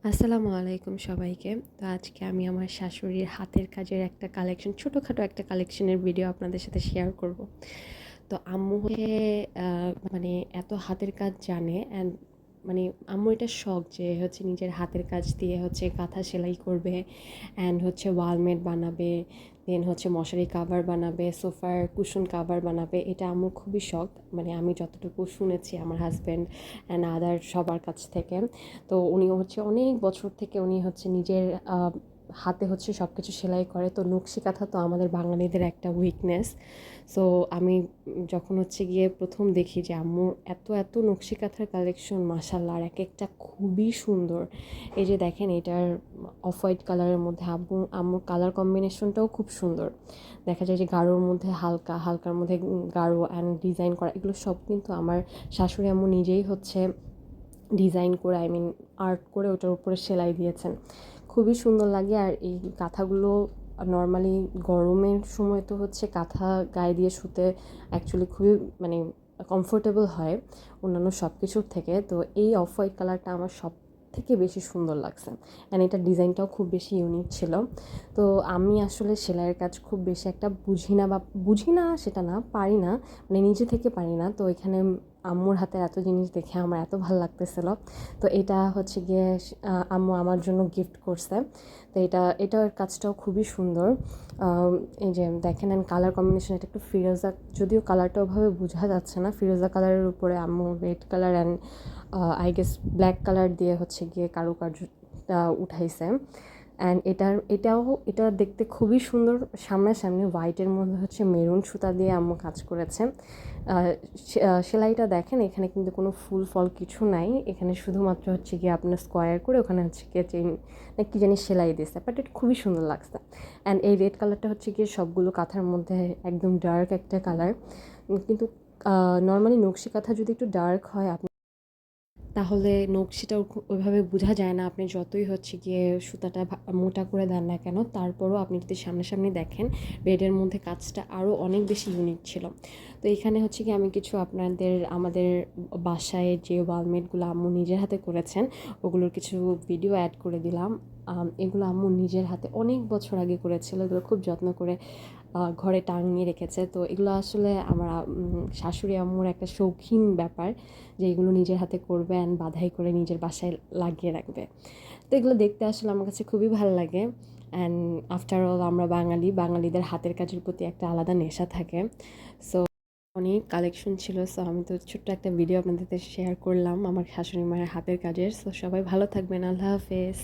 আসসালামু আলাইকুম সবাইকে। তো আজকে আমি আমার শাশুড়ির হাতের কাজের একটা কালেকশন, ছোটোখাটো একটা কালেকশনের ভিডিও আপনাদের সাথে শেয়ার করব। তো আম্মু হচ্ছে মানে এত হাতের কাজ জানে অ্যান্ড মানে আম্মু এটা শখ যে হচ্ছে নিজের হাতের কাজ দিয়ে হচ্ছে কাঁথা সেলাই করবে অ্যান্ড হচ্ছে ওয়ালমেট বানাবে, দেন হচ্ছে মশারি কাভার বানাবে, সোফার কুশন কাভার বানাবে। এটা আম্মুর খুবই শখ, মানে আমি যতটুকু শুনেছি আমার হাজব্যান্ড অ্যান্ড আদার সবার কাছ থেকে। তো উনিও হচ্ছে অনেক বছর থেকে উনি হচ্ছে নিজের হাতে হচ্ছে সব কিছু সেলাই করে। তো নকশি কাঁথা তো আমাদের বাঙালিদের একটা উইকনেস। সো আমি যখন হচ্ছে গিয়ে প্রথম দেখি যে আম্মুর এত এত নকশি কাঁথার কালেকশন, মাশাআল্লাহ, আর এক একটা খুবই সুন্দর। এই যে দেখেন, এটার অফ হোয়াইট কালারের মধ্যে আম্মুর কালার কম্বিনেশনটাও খুব সুন্দর। দেখা যায় যে গাঢ়র মধ্যে হালকা, হালকার মধ্যে গাঢ় অ্যান্ড ডিজাইন করা, এগুলো সব কিন্তু আমার শাশুড়ি আম্মু নিজেই হচ্ছে ডিজাইন করে, আর্ট করে ওটার উপরে সেলাই দিয়েছেন। খুবই সুন্দর লাগে। আর এই কাঁথাগুলো নর্মালি গরমের সময় তো হচ্ছে কাঁথা গায়ে দিয়ে শুতে অ্যাকচুয়ালি খুবই মানে কমফোর্টেবল হয় অন্যান্য সব কিছুর থেকে। তো এই অফ হোয়াইট কালারটা আমার সব থেকে বেশি সুন্দর লাগছে অ্যান্ড এটার ডিজাইনটাও খুব বেশি ইউনিক ছিল। তো আমি আসলে সেলাইয়ের কাজ খুব বেশি একটা বুঝি না সেটা না, পারি না, মানে নিজে থেকে পারি না। তো এখানে আম্মুর হাতের এত জিনিস দেখে আমার এত ভালো লাগতেছিল। তো এটা হচ্ছে গিয়ে আম্মু আমার জন্য গিফট করছে। তো এটার কাজটাও খুবই সুন্দর। এই যে দেখেন, অ্যান্ড কালার কম্বিনেশন, এটা একটু ফিরোজা, যদিও কালারটা ওভাবে বোঝা যাচ্ছে না। ফিরোজা কালারের উপরে আম্মু red colour and I guess black colour দিয়ে হচ্ছে গিয়ে কারুকার্যটা উঠাইছে। অ্যান্ড এটা দেখতে খুবই সুন্দর। সামনাসামনি হোয়াইটের মধ্যে হচ্ছে মেরুন সুতা দিয়ে আম্মু কাজ করেছে। সেলাইটা দেখেন, এখানে কিন্তু কোনো ফুল ফল কিছু নাই, এখানে শুধুমাত্র হচ্ছে গিয়ে আপনার স্কোয়ার করে ওখানে হচ্ছে গিয়ে চেইন না কি জানি সেলাই দিয়েছে, বাট এটা খুবই সুন্দর লাগছে। অ্যান্ড এই রেড কালারটা হচ্ছে গিয়ে সবগুলো কাঁথার মধ্যে একদম ডার্ক একটা কালার। কিন্তু নর্মালি নকশি কাঁথা যদি একটু ডার্ক হয় তাহলে নকশিটা ওইভাবে বোঝা যায় না। আপনি যতই হচ্ছে গিয়ে সুতাটা মোটা করে দেন না কেন, তারপরও আপনি যদি সামনাসামনি দেখেন, রেডের মধ্যে কাজটা আরও অনেক বেশি ইউনিক ছিল। তো এখানে হচ্ছে কি আমি কিছু আমাদের বাসায় যে ওয়ালমেটগুলো আম্মু নিজের হাতে করেছেন ওগুলোর কিছু ভিডিও অ্যাড করে দিলাম। এগুলো আম্মু নিজের হাতে অনেক বছর আগে করেছিল, এগুলো খুব যত্ন করে ঘরে টাঙিয়ে রেখেছে। তো এগুলো আসলে আমার শাশুড়ি আম্মুর একটা শৌখিন ব্যাপার যে এগুলো নিজের হাতে করবে অ্যান্ড বাঁধাই করে নিজের বাসায় লাগিয়ে রাখবে। তো এগুলো দেখতে আসলে আমার কাছে খুবই ভালো লাগে। অ্যান্ড আফটার অল আমরা বাঙালিদের হাতের কাজের প্রতি একটা আলাদা নেশা থাকে। সো অনেক কালেকশন ছিল। সো আমি তো ছোট্ট একটা ভিডিও আপনাদের সাথে শেয়ার করলাম আমার শাশুড়ি মায়ের হাতের কাজের। সো সবাই ভালো থাকবেন। আল্লাহ হাফেজ।